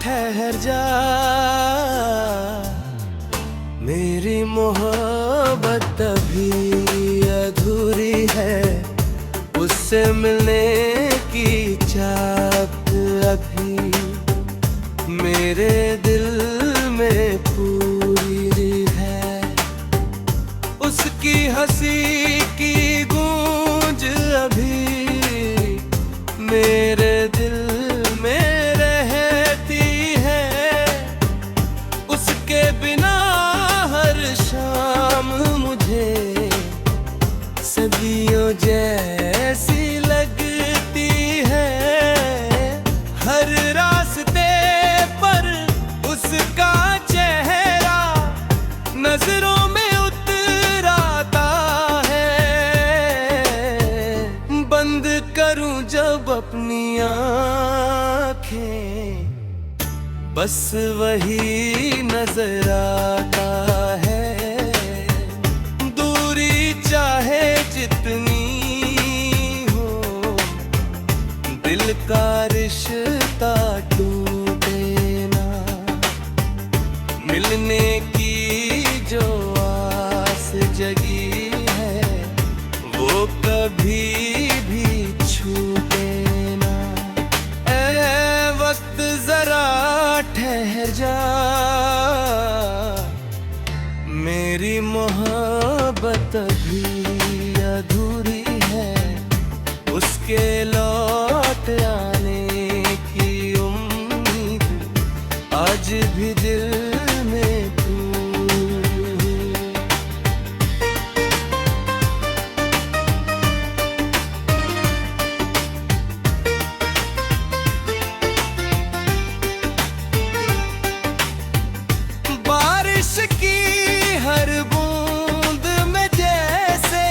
ठहर जा, मेरी मोहब्बत अभी अधूरी है, उससे मिलने की चाहत अभी मेरे दिल में पूरी है। उसकी हंसी की गूंज अभी मेरे दिल में रहती है। उसके बिना हर शाम मुझे सदियों जैसी लगती है। हर रास्ते पर उसका चेहरा नजरों में उतर आता है। बंद करूं जब अपनी आँखें, बस वही नजर आता है। दूरी चाहे जितनी हो, दिल का रिश्ता टूटे ना। मिलने की जो आस जगी है, वो कभी भी छूटे ना। ऐ वक्त जरा ठहर जा, मेरी मोहब्बत अभी अधूरी है, उसके लौट आने की उम्मीद आज भी दिल में पूरी। बारिश की हर बूंद में जैसे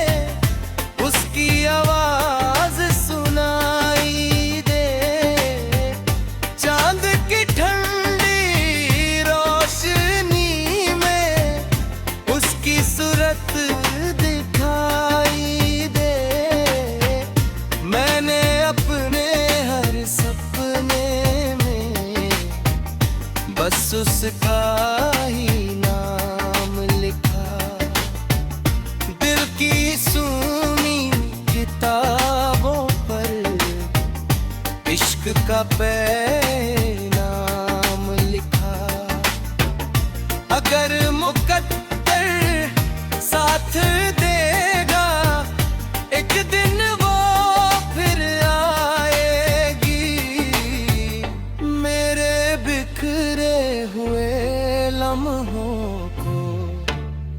उसकी आवाज सुनाई दे। चांद की ठंडी रोशनी में उसकी सूरत दिखाई दे। मैंने अपने हर सपने में बस उसका ही नाम लिखा। दिल की सुनी किताबों पर इश्क का पैगाम लिखा। अगर मुकद्दर साथ देगा, एक दिन वो फिर आएगी। मेरे बिखरे हुए लम्हों को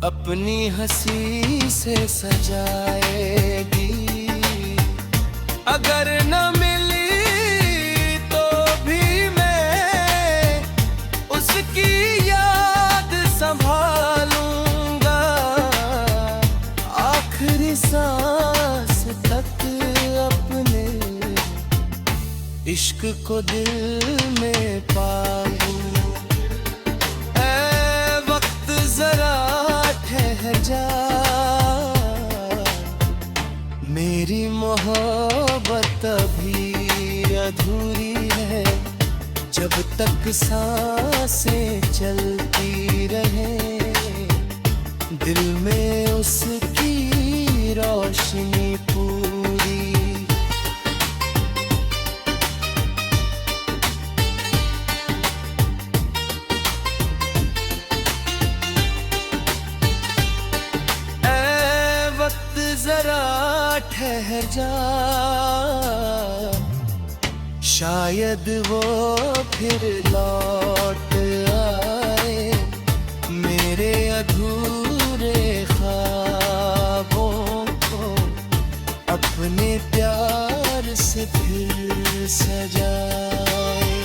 अपनी हंसी से सजाएगी। अगर न मिली तो भी मैं उसकी याद संभालूंगा। आखिरी सांस तक अपने इश्क को दिल में पालूं। ऐ वक्त जरा ठहर जा, मेरी मोहब्बत अभी अधूरी है। जब तक सांसें चलती रहे, दिल में उसकी रोशनी पूरी। ऐ वक्त जरा ठहर जा, शायद वो फिर लौट आए। मेरे अधूरे ख्वाबों को अपने प्यार से फिर सजाए।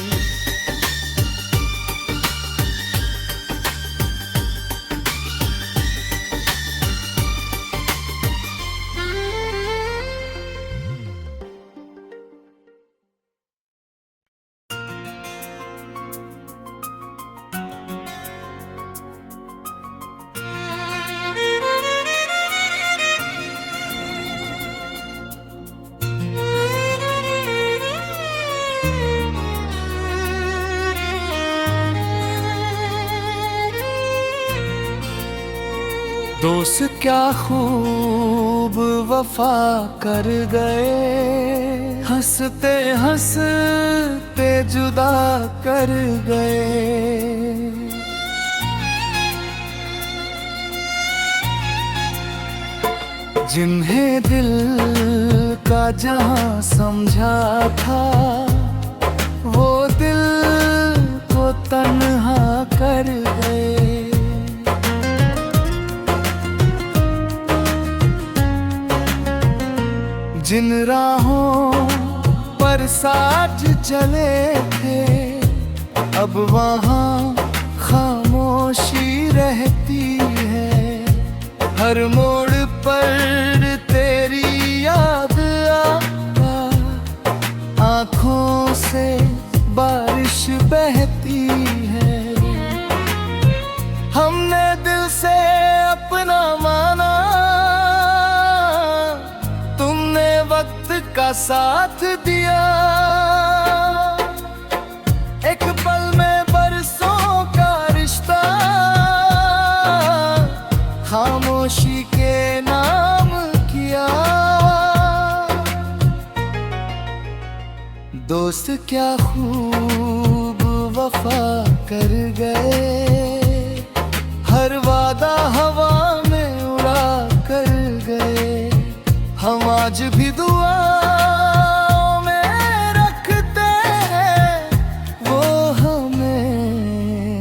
दोस्त क्या खूब वफा कर गए, हंसते हंसते जुदा कर गए। जिन्हें दिल का जहां समझा था, वो दिल को तन्हा कर गए। जिन राहों पर साथ चले थे, अब वहाँ खामोशी रहती है। हर मोड़ पर तेरी याद आता, आँखों से बारिश बहती है। हमने दिल से अपना माना, तुमने वक्त का साथ दिया। एक पल में बरसों का रिश्ता, खामोशी के नाम किया। दोस्त क्या खूब वफा कर गए, हर वादा हवा में उड़ा कर गए। हम आज भी दुआओं में रखते हैं, वो हमें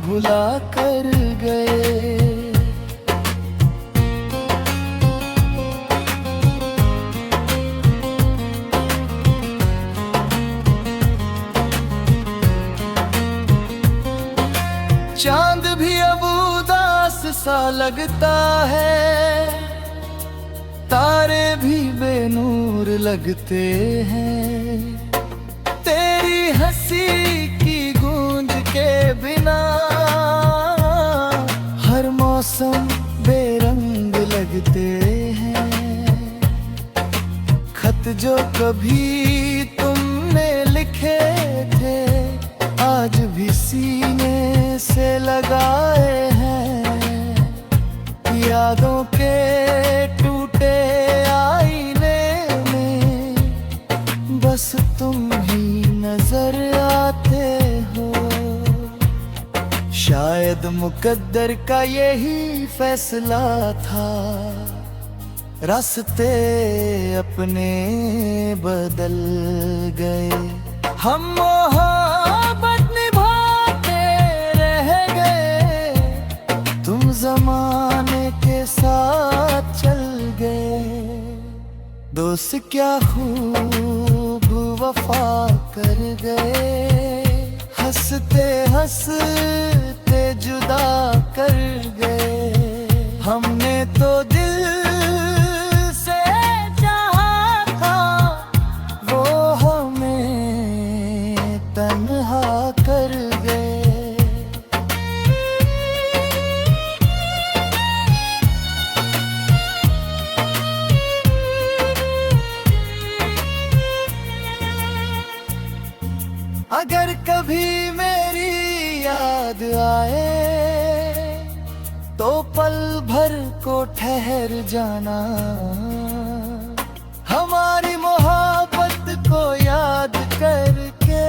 भुला कर गए। चांद भी अब उदास सा लगता है, तारे भी बेनूर लगते हैं। तेरी हंसी की गूंज के बिना हर मौसम बेरंग लगते हैं। खत जो कभी तुमने लिखे थे, आज भी सीने से लगाए हैं। यादों के टूटे आईने में बस तुम ही नजर आते हो। शायद मुकद्दर का यही फैसला था, रास्ते अपने बदल गए। हम मोहब्बत निभाते रह गए, तुम जमाने के साथ चल गए। दोस्त क्या खूब वफा कर गए, हंसते हंसते जुदा कर गए। हमने तो दिल से चाहा था, वो हमें तन्हा कर गए। अगर कभी मेरी याद आए, तो पल भर को ठहर जाना। हमारी मोहब्बत को याद करके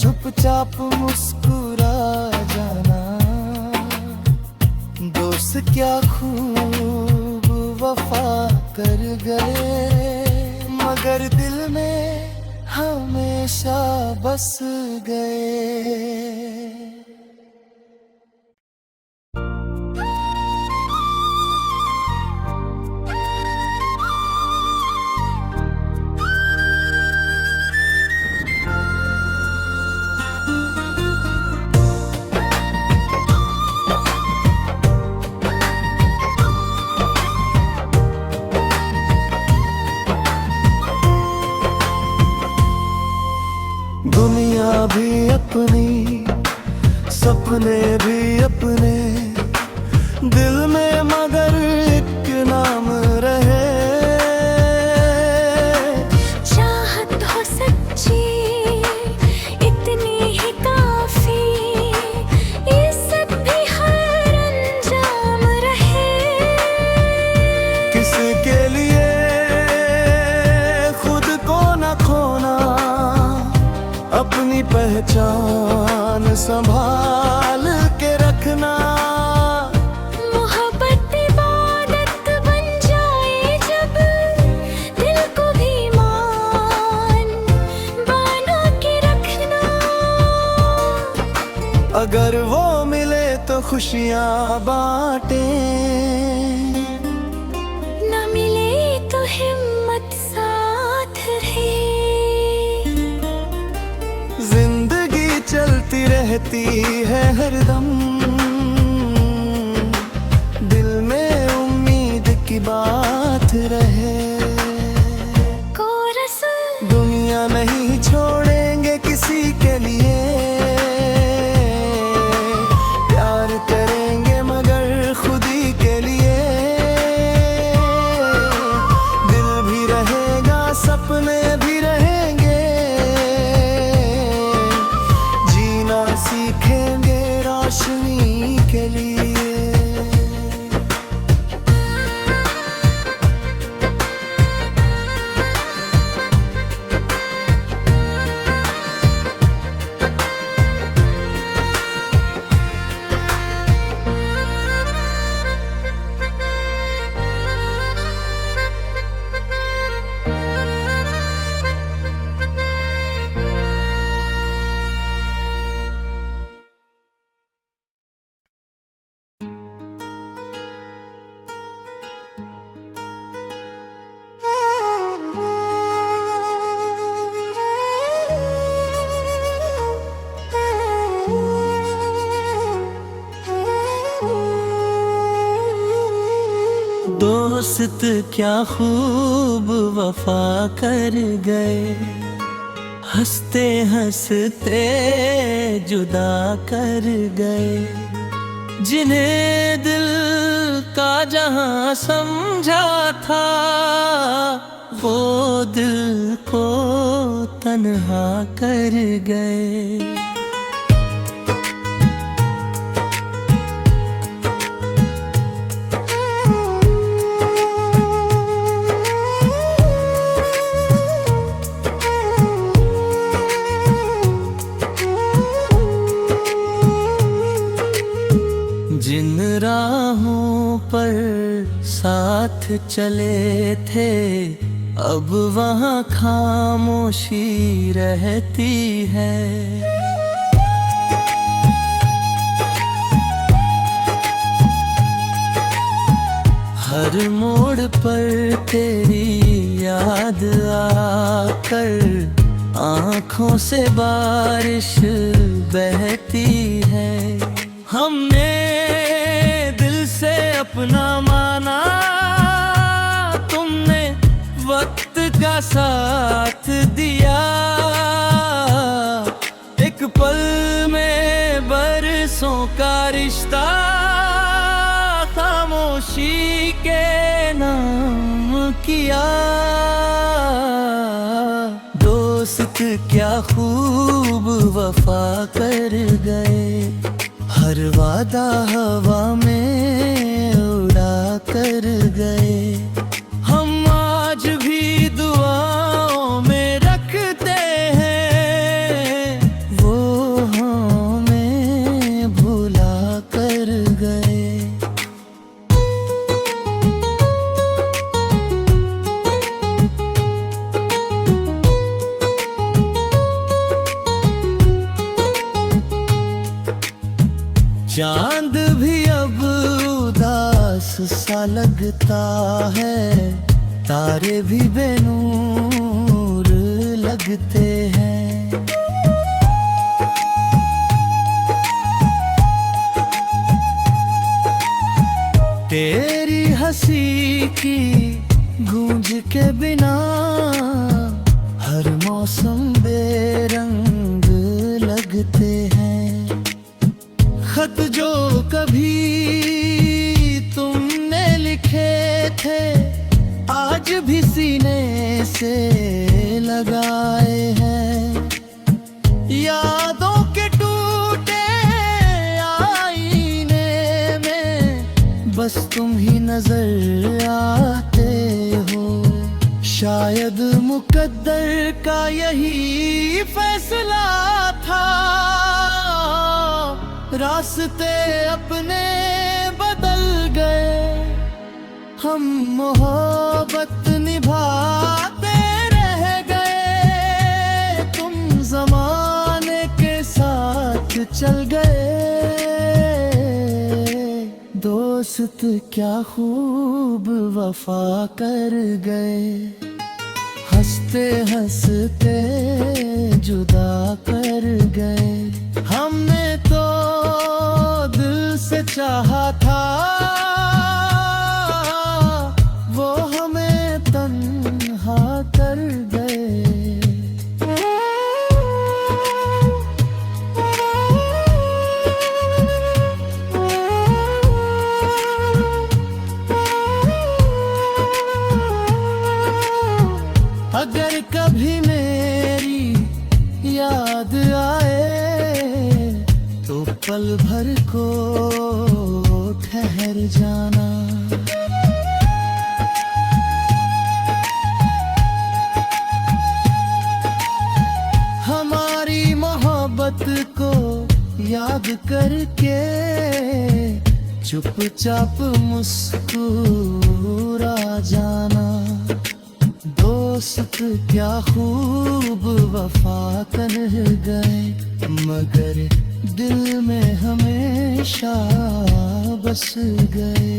चुपचाप मुस्कुरा जाना। दोस्त क्या खूब वफा कर गए, मगर दिल में हमेशा बस गए। दुनिया भी अपनी, सपने भी अपने, दिल में मगर एक नाम रहे। चाहत हो सच्ची इतनी ही काफी, ये सब भी हर अनजान अपनी पहचान संभाल के रखना। मोहब्बत इबादत बन जाए जब, दिल को भी मान बना के रखना। अगर वो मिले तो खुशियाँ बांटे, न मिले तो हिम्मत साथ रहे। जिंदगी चलती रहती है हरदम, दिल में उम्मीद की बात रहे। कोरस दुनिया नहीं छोड़ेंगे किसी के लिए, प्यार करेंगे मगर खुदी के लिए। दिल भी रहेगा, सपने भी रहेंगे, जीना सीखेंगे रोशनी के लिए। दोस्त क्या खूब वफा कर गए, हंसते हंसते जुदा कर गए। जिन्हें दिल का जहां समझा था, वो दिल को तन्हा कर गए। जिन राहों पर साथ चले थे, अब वहाँ खामोशी रहती है। हर मोड़ पर तेरी याद आकर आँखों से बारिश बहती है। हमने दिल से अपना माना, तुमने वक्त का साथ दिया। एक पल में बरसों का रिश्ता खामोशी के नाम किया। दोस्त क्या खूब वफा कर गए, हर वादा हवा में उड़ा कर गए। हम आज भी दुआओं में रखते हैं, वो हमें भुला कर गए। चांद भी अब उदास सा लगता है, तारे भी बेनूर लगते हैं। तेरी हंसी की गूंज के बिना हर मौसम बेरंग लगते हैं। खत जो कभी तुमने लिखे थे, आज भी सीने से लगाए हैं। यादों के टूटे आईने में बस तुम ही नजर आते हो। शायद मुकद्दर का यही फैसला था, रास्ते अपने बदल गए, हम मोहब्बत निभाते रह गए, तुम जमाने के साथ चल गए। दोस्त क्या खूब वफा कर गए, हंसते हंसते जुदा कर गए। हमने तो दिल से चाहा था, वो हमें तन्हा कर गए। अगर कभी मेरी याद आए तो पल भर को ठहर जाना। हमारी मोहब्बत को याद करके चुपचाप मुस्कुरा जाना। दोस्त क्या खूब वफा कर गए, मगर दिल में हमेशा बस गए।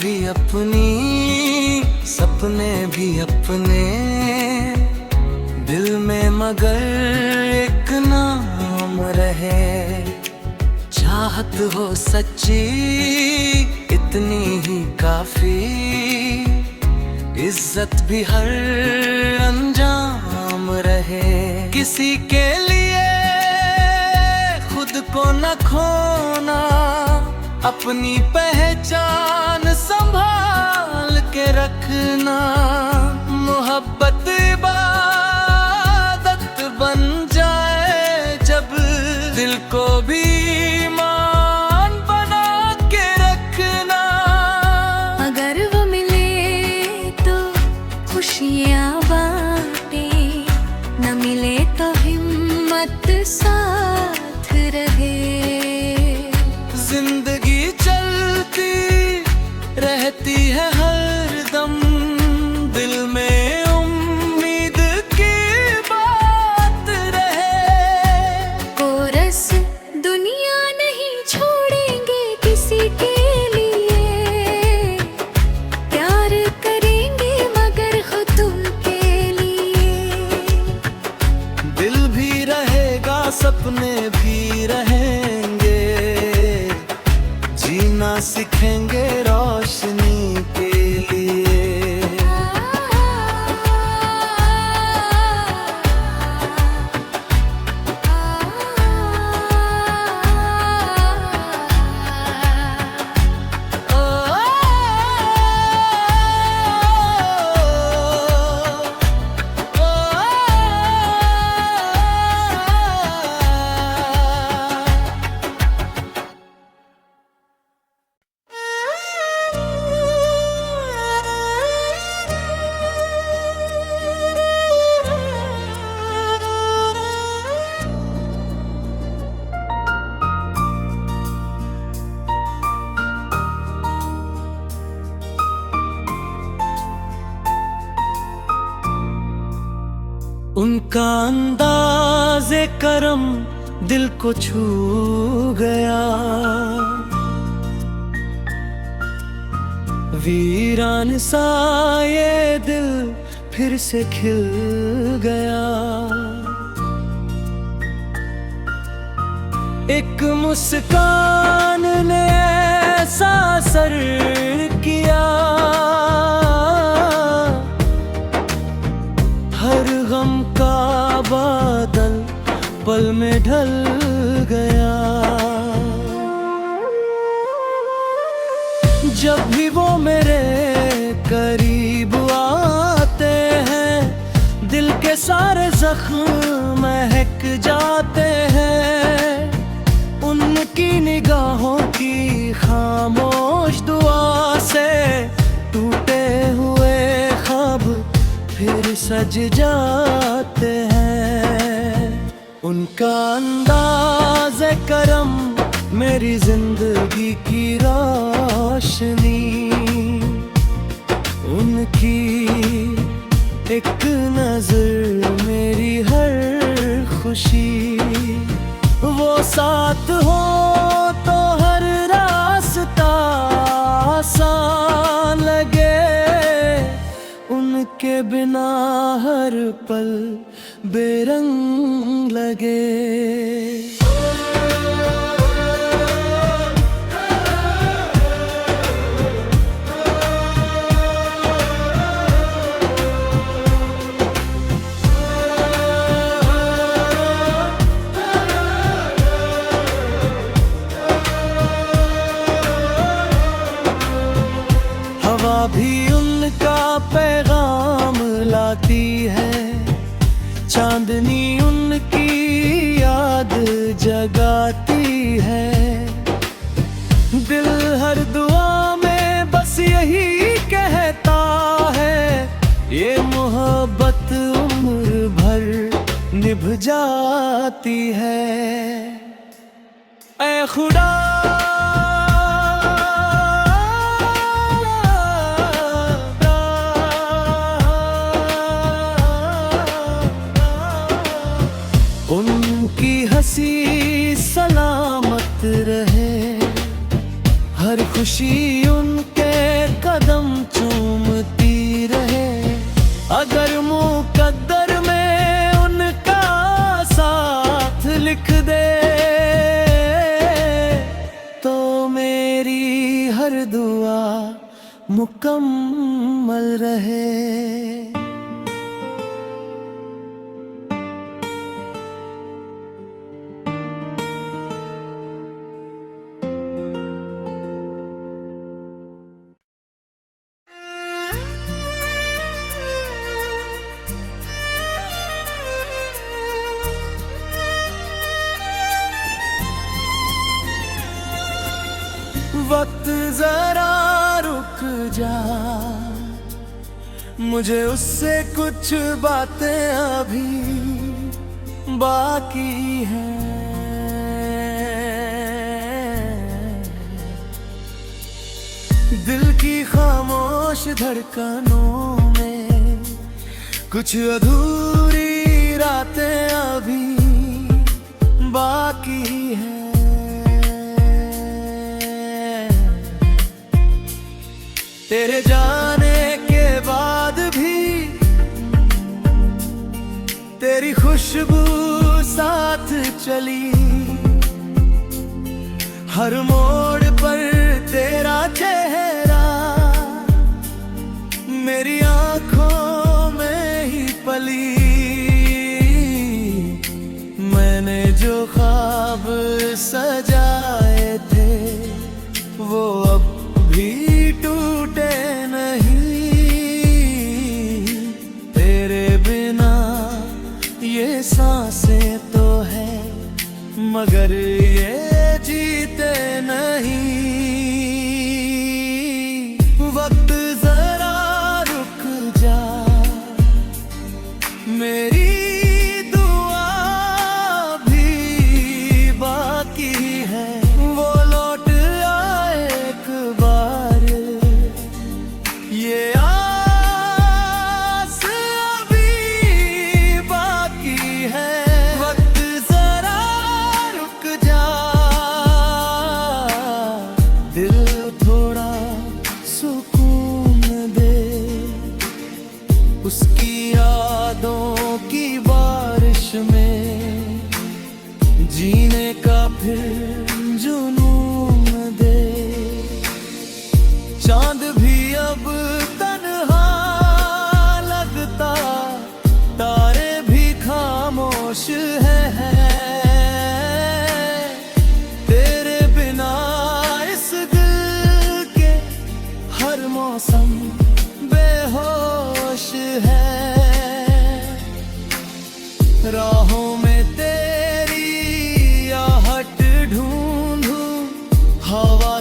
भी अपनी, सपने भी अपने, दिल में मगर एक नाम रहे। चाहत हो सच्ची इतनी ही काफी, इज्जत भी हर अंजाम रहे। किसी के लिए खुद को न खोना, अपनी पहचान संभाल के रखना। मोहब्बत इबादत बन जाए जब, दिल को भी ईमान बना के रखना। अगर वो मिले तो खुशियाँ बांटे, न मिले तो हिम्मत साथ रहे। जिंदगी चलती रहती है हरदम, दिल में उम्मीद की बात रहे। कोरस दुनिया नहीं छोड़ेंगे किसी के लिए, प्यार करेंगे मगर खुद तुमके लिए। दिल भी रहेगा, सपने भी रहेंगे, जीना सीखेंगे रोशनी के लिए। उनका अंदाज़े करम दिल को छू गया, वीरान सा ये दिल फिर से खिल गया। एक मुस्कान ने ऐसा असर किया, हर गम का बादल पल में ढल गया। जब भी वो मेरे करीब आते हैं, दिल के सारे जख्म महक जाते हैं। उनकी निगाहों की खामोश दुआ से टूटे हुए ख्वाब फिर सज जाते हैं। उनका अंदाज़ करम मेरी जिंदगी की रोशनी, उनकी एक नजर मेरी हर खुशी। वो साथ हो तो हर रास्ता आसान लगे, उनके बिना हर पल बेरंग लगे। हवा भी उनका पैगाम लाती है, चांदनी उनकी याद जगाती है। दिल हर दुआ में बस यही कहता है, ये मोहब्बत उम्र भर निभ जाती है। ऐ खुदा उनकी हंसी सलामत रहे, हर खुशी उनके कदम चूमती रहे। अगर मुकद्दर में उनका साथ लिख दे तो मेरी हर दुआ मुकम्मल रहे। वक्त जरा रुक जा, मुझे उससे कुछ बातें अभी बाकी हैं। दिल की खामोश धड़कनों में कुछ अधूरी रातें अभी बाकी हैं। तेरे जाने के बाद भी तेरी खुशबू साथ चली, हर मोड़ पर तेरा चेहरा मेरी आंखों में ही पली। मैंने जो ख्वाब सजाए थे वो अब भी टूटे नहीं। तेरे बिना ये सांसें तो है मगर ये जीते नहीं। वक्त जरा रुक जा, मेरी दुआ भी बाकी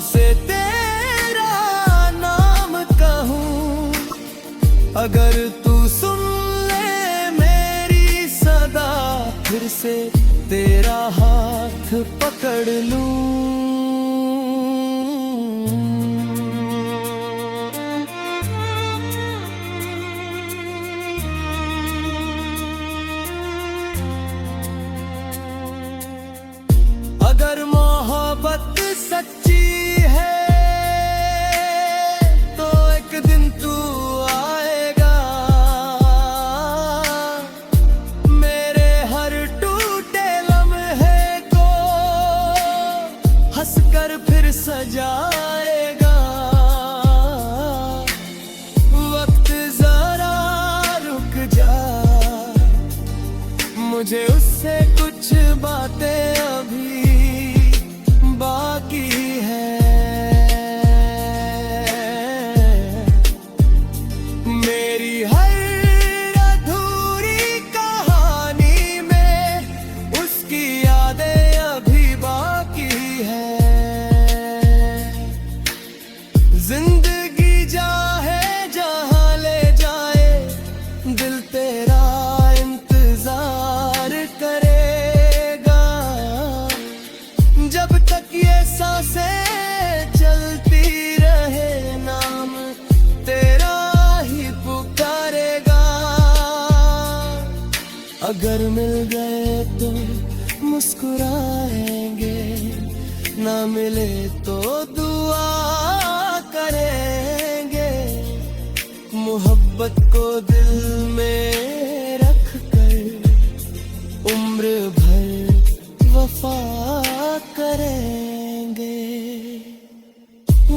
से तेरा नाम कहूँ, अगर तू सुन ले मेरी सदा, फिर से तेरा हाथ पकड़ लूं। अगर मोहब्बत सच्ची है तो एक दिन तू आएगा, मेरे हर टूटे लम्हे को हंसकर फिर सजाएगा। वक्त जरा रुक जा, मुझे उससे कुछ बातें अभी बाकी है। मेरी हर अधूरी कहानी में उसकी यादें अभी बाकी है। जिंदगी चाहे जहां ले जाए, दिल तेरा इंतजार करेगा। जब तक ये सांसें चलती रहे, नाम तेरा ही पुकारेगा। अगर मिल गए तो मुस्कुराएंगे, ना मिले तो दुआ करेंगे। मोहब्बत को दिल में रख कर उम्र भर वफा करेंगे।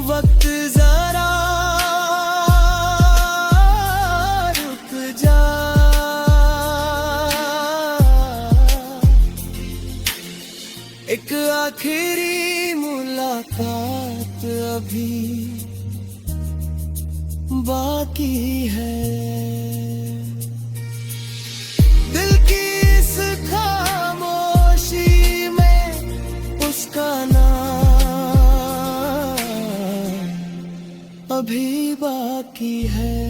वक्त जरा रुक जा, एक आखिरी मुलाकात अभी बाकी है। दिल की इस खामोशी में उसका नाम अभी बाकी है।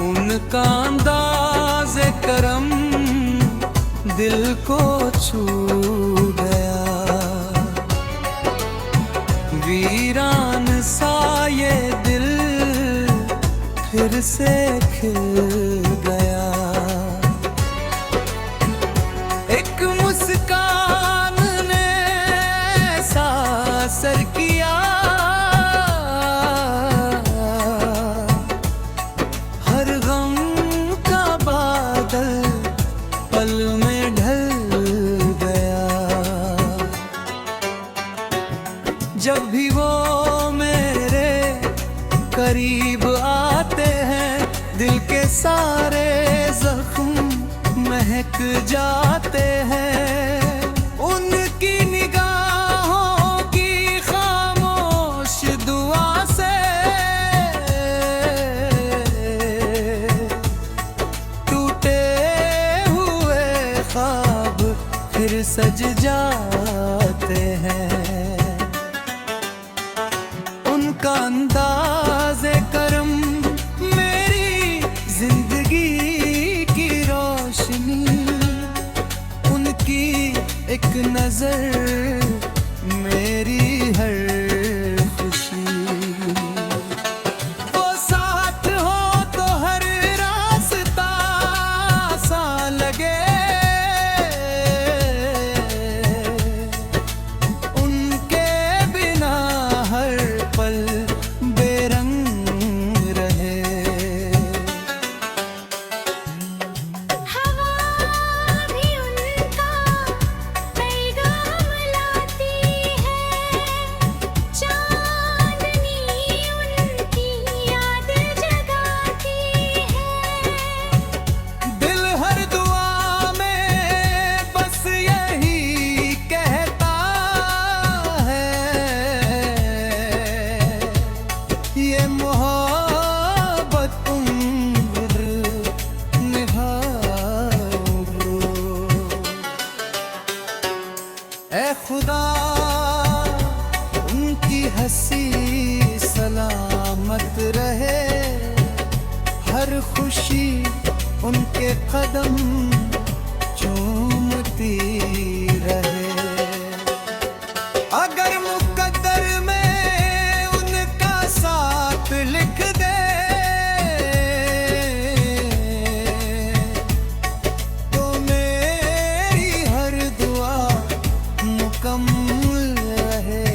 उनका अंदाज़े करम दिल को छू गया, वीरान सा ये दिल फिर से खिल गया। एक मुस्कान ने ऐसा असर किया, हर गम का बादल पल में ढल गया। जब भी वो मेरे करीब आते हैं, दिल के सारे जख्म महक जाते हैं। उनकी निगाहों की खामोश दुआ से टूटे हुए ख्वाब फिर सज जाते हैं। उनका अंदाज़े करम मेरी जिंदगी की रोशनी, उनकी एक नजर मेरी हर खुशी। वो साथ हो तो हर रास्ता आसान लगे, उनके बिना हर पल बेरंग रहे। हवा भी उनका पैगाम लाती है, खुदा उनकी हंसी सलामत रहे, हर खुशी उनके कदम चूमती रहे। अगर मुकद्दर में उनका साथ लिख दे तो मेरी हर दुआ मुकम्मल रहे।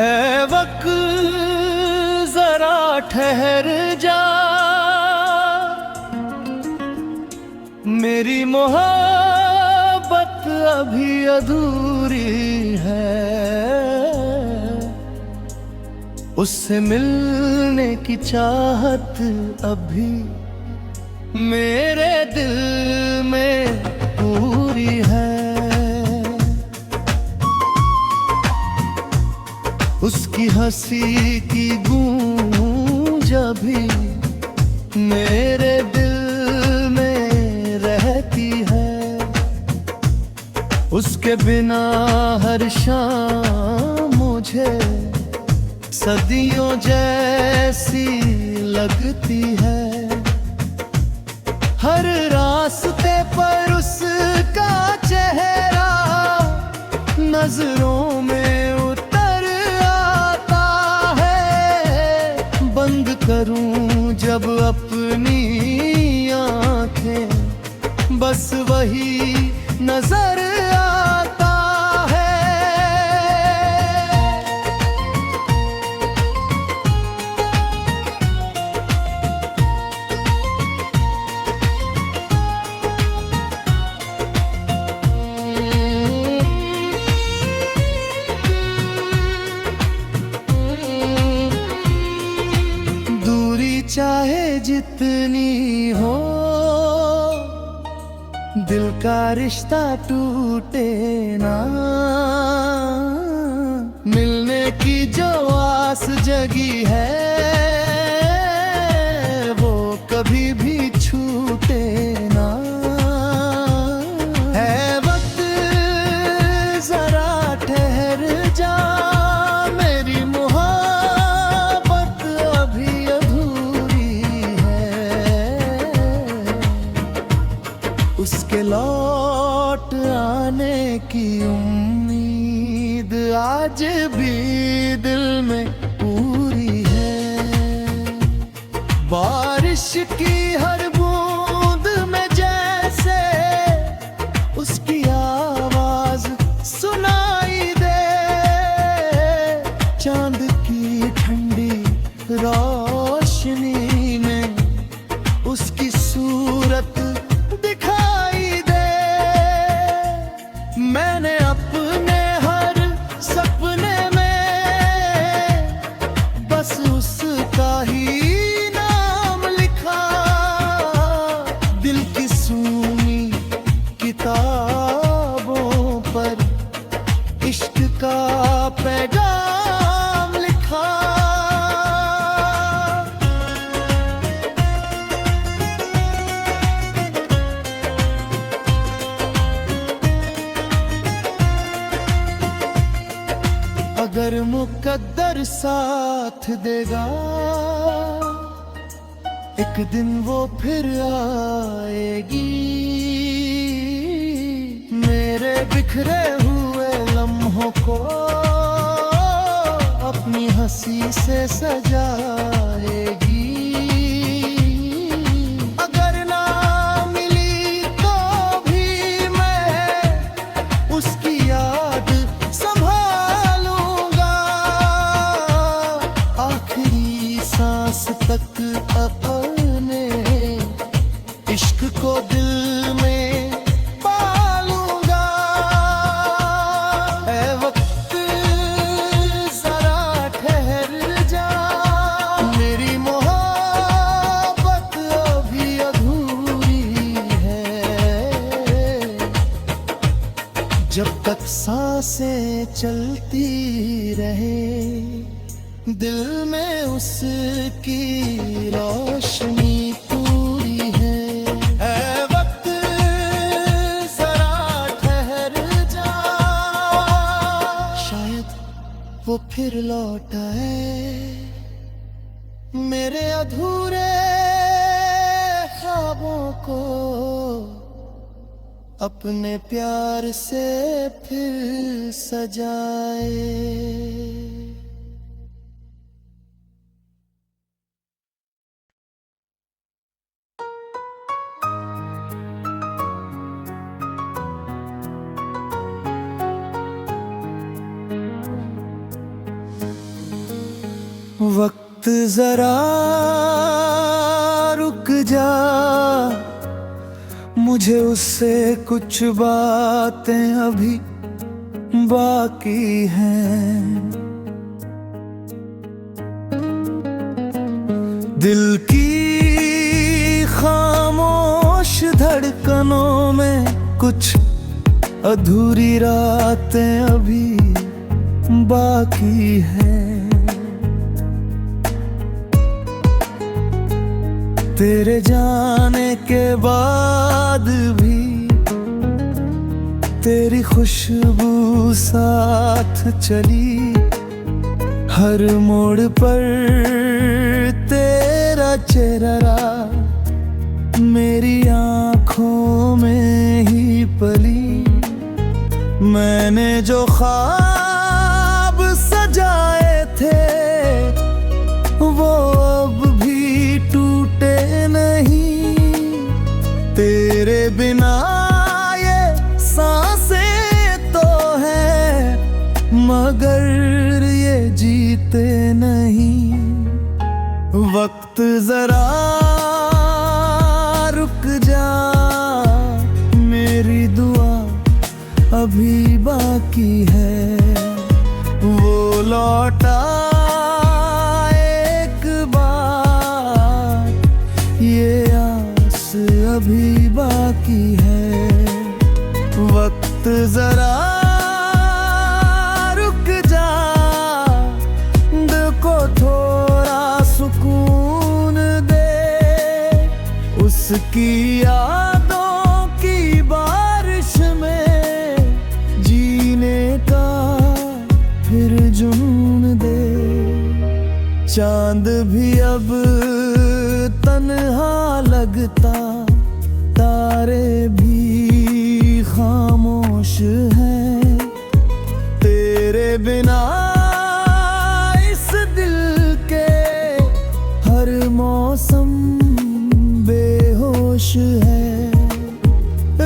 ऐ वक्त जरा ठहर जा, मेरी मोहब्बत अभी अधूरी है। उससे मिलने की चाहत अभी मेरे दिल में पूरी है। उसकी हंसी की गूंज अभी मेरे दिल में रहती है। उसके बिना हर शाम मुझे सदियों जैसी लगती है। हर रास्ते पर उसका चेहरा नजरों में उतर आता है। बंद करूं जब अपनी आंखें बस वही नजर आता है। चाहे जितनी हो दिल का रिश्ता टूटे ना। मिलने की जो आस जगी है वो कभी भी छूटे ना। है वक्त जरा ठहर जा, मेरी मोहब्बत अभी उसके लौट आने की उम्मीद आज भी दिल में पूरी है। बारिश की हर बूंद में जैसे उसकी आवाज सुनाई दे। चांद की ठंडी रोशनी में उसकी सूरत मैंने अपने हर सपने में बस उसका ही नाम लिखा। दिल की सूनी किताबों पर इश्क का पैगाम लिखा। अगर मुकद्दर साथ देगा एक दिन वो फिर आएगी। मेरे बिखरे हुए लम्हों को अपनी हंसी से सजाएगी। अगर ना मिली तो भी मैं उसकी याद संभालूंगा। आखिरी चलती रहे, दिल में उसकी रोशनी पूरी है। ऐ वक्त जरा ठहर जा, शायद वो फिर लौट आए, मेरे अधूरे ख्वाबों को अपने प्यार से फिर सजाए। वक्त जरा रुक जा, मुझे उससे कुछ बातें अभी बाकी हैं। दिल की खामोश धड़कनों में कुछ अधूरी रातें अभी बाकी हैं। तेरे जाने के बाद भी तेरी खुशबू साथ चली, हर मोड़ पर तेरा चेहरा मेरी आँखों में ही पली। मैंने जो ख्वाब सजाए थे वो अब भी टूटे नहीं, तेरे बिना ये सांसें तो है मगर ये जीते नहीं। वक्त जरा रुक जा, मेरी दुआ अभी बाकी है। वो लौटा एक बार, ये आस अभी बाकी है। वक्त जरा रुक जा, दिल को थोड़ा सुकून दे, उसकी यादों की बारिश में जीने का फिर जुनून दे। चांद भी अब तन्हा लगता, तारे भी खामोश हैं, तेरे बिना इस दिल के हर मौसम बेहोश है।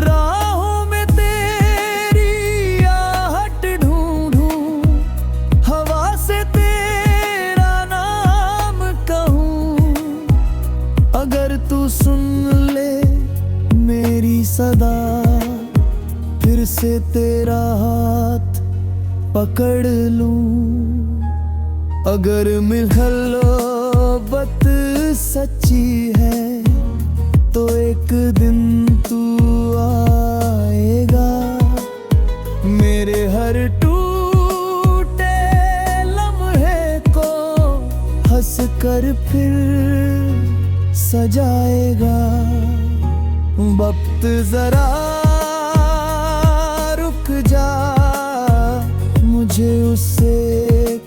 राहों में तेरी आहट ढूंढूं, हवा से तेरा नाम कहूं, अगर तू सुन ले मेरी सदा, फिर से तेरा हाथ पकड़ लूं। अगर मोहब्बत सच्ची है तो एक दिन तू आएगा, मेरे हर टूटे लम्हे को हंस कर फिर सजाएगा। वक्त जरा रुक जा, मुझे उससे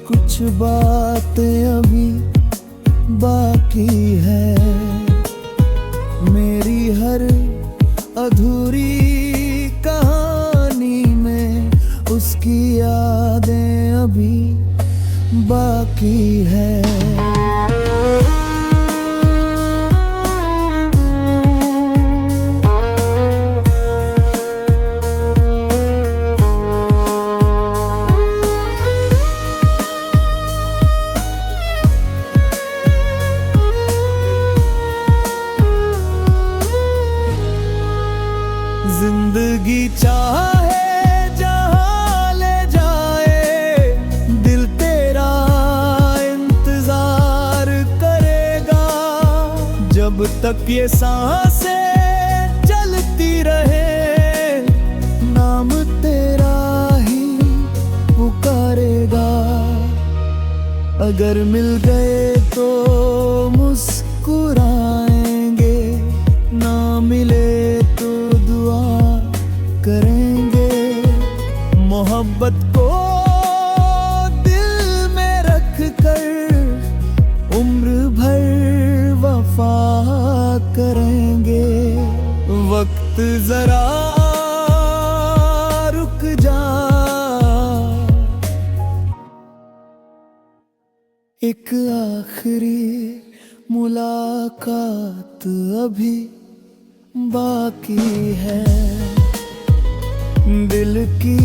कुछ बातें अभी बाकी है। मेरी हर अधूरी कहानी में उसकी यादें अभी बाकी है। जिंदगी चाहे जहां ले जाए, दिल तेरा इंतजार करेगा। जब तक ये सांसें चलती रहे, नाम तेरा ही अगर मिल गए तो मुस्कुराएंगे, ना मिले तो दुआ करेंगे। मोहब्बत को दिल में रख कर उम्र भर वफा करेंगे। वक्त जरा रुक जा, एक आखिरी मुलाकात अभी बाकी है। दिल की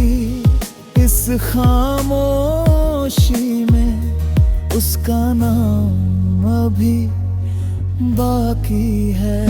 इस खामोशी में उसका नाम अभी बाकी है।